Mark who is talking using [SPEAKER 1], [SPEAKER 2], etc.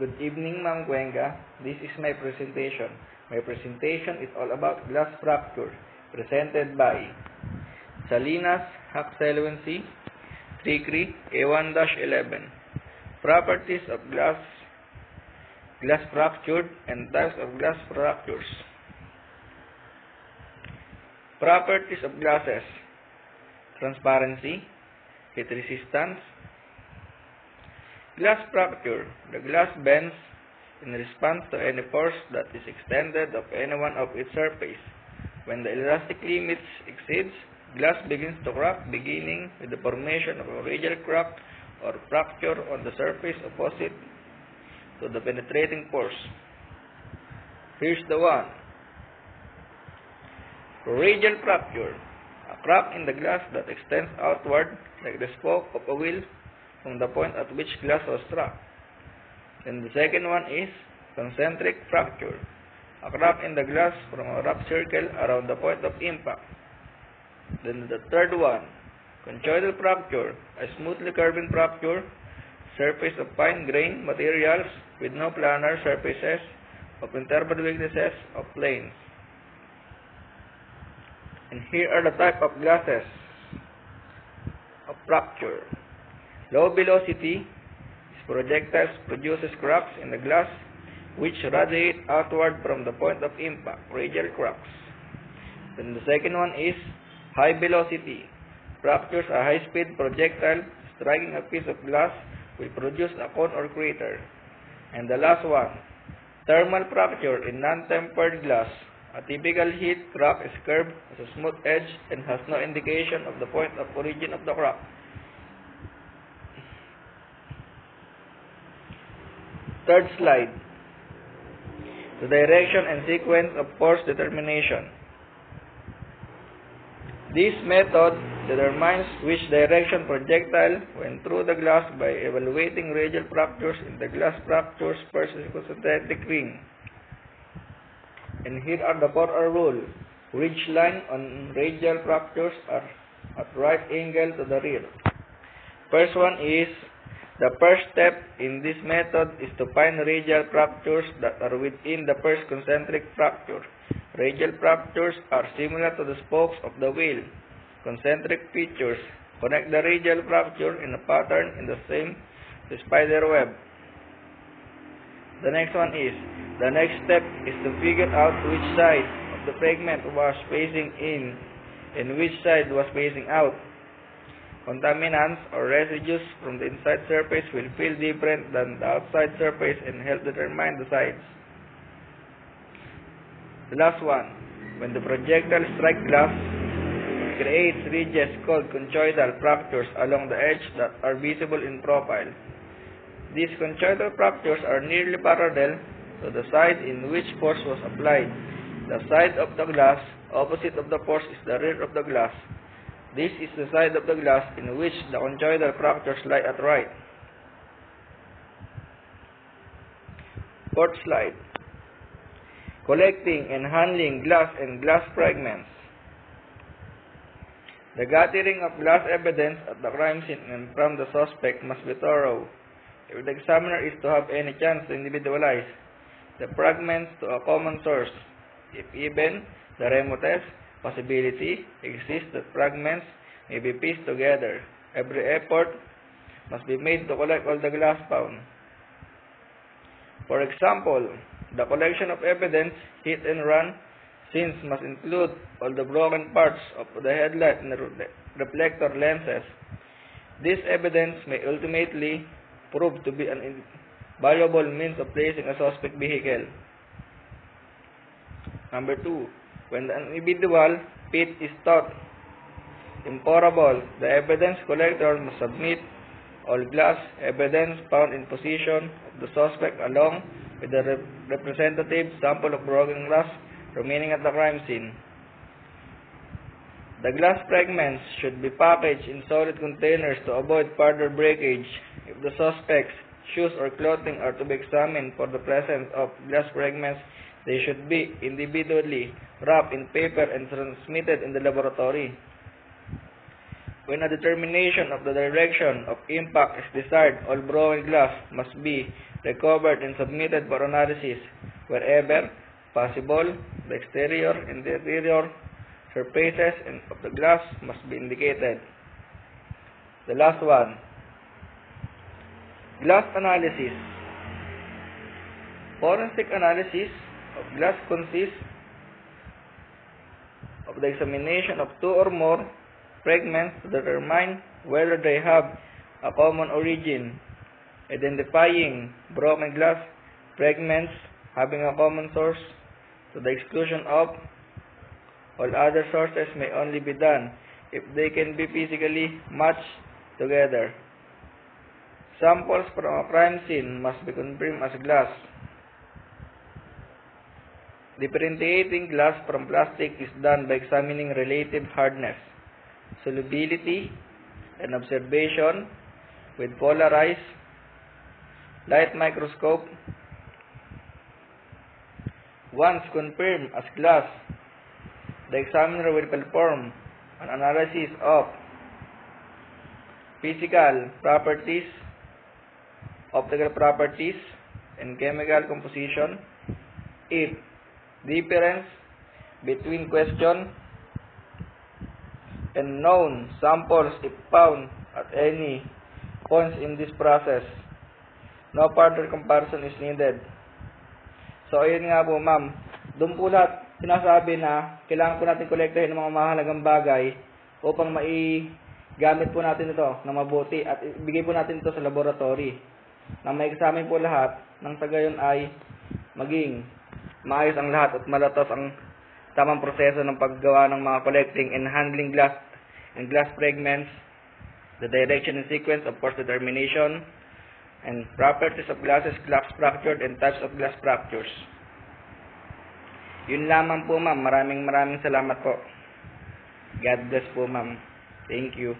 [SPEAKER 1] Good evening, Ma'am Cuenca. This is my presentation. My presentation is all about glass fracture, presented by Salinas, Excellency, Tricri, A1-11. Properties of glass fractured, and types of glass fractures. Properties of glasses: transparency, heat resistance. Glass fracture: the glass bends in response to any force that is extended of any one of its surface. When the elastic limits exceeds, glass begins to crack, beginning with the formation of a radial crack or fracture on the surface opposite to the penetrating force. Here's the one. Radial fracture: a crack in the glass that extends outward like the spoke of a wheel from the point at which glass was struck. Then the second one is concentric fracture: a crack in the glass from a rough circle around the point of impact. Then the third one, conchoidal fracture: a smoothly curving fracture, surface of fine-grained materials with no planar surfaces of interval weaknesses of planes. And here are the type of glasses of fracture. Low velocity projectiles produces cracks in the glass which radiate outward from the point of impact, radial cracks. Then the second one is high velocity. Fractures: a high-speed projectile striking a piece of glass will produce a cone or crater. And the last one, thermal fracture in non-tempered glass. A typical heat crack is curved, has a smooth edge, and has no indication of the point of origin of the crack. Third slide, the direction and sequence of force determination. This method determines which direction projectile went through the glass by evaluating radial fractures in the glass fractures per concentric ring. And here are the 4R rule. Ridge line on radial fractures are at right angle to the rear. First one is, the first step in this method is to find radial fractures that are within the first concentric fracture. Radial fractures are similar to the spokes of the wheel. Concentric features connect the radial fracture in a pattern in the same spider web. The next one is, the next step is to figure out which side of the fragment was facing in and which side was facing out. Contaminants or residues from the inside surface will feel different than the outside surface and help determine the sides. The last one, when the projectile strikes glass, it creates ridges called conchoidal fractures along the edge that are visible in profile. These conchoidal fractures are nearly parallel to the side in which force was applied. The side of the glass opposite of the force is the rear of the glass. This is the side of the glass in which the conchoidal fractures lie at right. Fourth slide, collecting and handling glass and glass fragments. The gathering of glass evidence at the crime scene and from the suspect must be thorough. If the examiner is to have any chance to individualize the fragments to a common source, if even the remotest possibility exists that fragments may be pieced together, every effort must be made to collect all the glass found. For example, the collection of evidence hit and run scenes must include all the broken parts of the headlight and reflector lenses. This evidence may ultimately prove to be an invaluable means of tracing a suspect vehicle. Number 2. When the individual pit is thought improbable, the evidence collector must submit all glass evidence found in possession of the suspect along with the representative sample of broken glass remaining at the crime scene. The glass fragments should be packaged in solid containers to avoid further breakage. If the suspect's shoes or clothing are to be examined for the presence of glass fragments, they should be individually wrapped in paper and transmitted in the laboratory. When a determination of the direction of impact is desired, all broken glass must be recovered and submitted for analysis. Wherever possible, the exterior and the interior surfaces of the glass must be indicated. The last one, glass analysis. Forensic analysis of glass consists of the examination of two or more fragments to determine whether they have a common origin. Identifying broken glass fragments having a common source to the exclusion of all other sources may only be done if they can be physically matched together. Samples from a crime scene must be confirmed as glass. Differentiating glass from plastic is done by examining relative hardness, solubility, and observation with polarized light microscope. Once confirmed as glass, the examiner will perform an analysis of physical properties, optical properties, and chemical composition. If difference between question and known samples if found at any points in this process, no further comparison is needed. So, ayun nga po ma'am, doon po lahat sinasabi na kailangan po natin kolektahin ng mga mahalagang bagay upang maigamit po natin ito na mabuti at ibigay po natin ito sa laboratory na may examine po lahat nang sa gayon ay maging maayos ang lahat at malatas ang tamang proseso ng paggawa ng mga collecting and handling glass and glass fragments, the direction and sequence of force determination, and properties of glasses, glass fractured, and types of glass fractures. Yun lamang po ma'am. Maraming salamat po. God bless po ma'am. Thank you.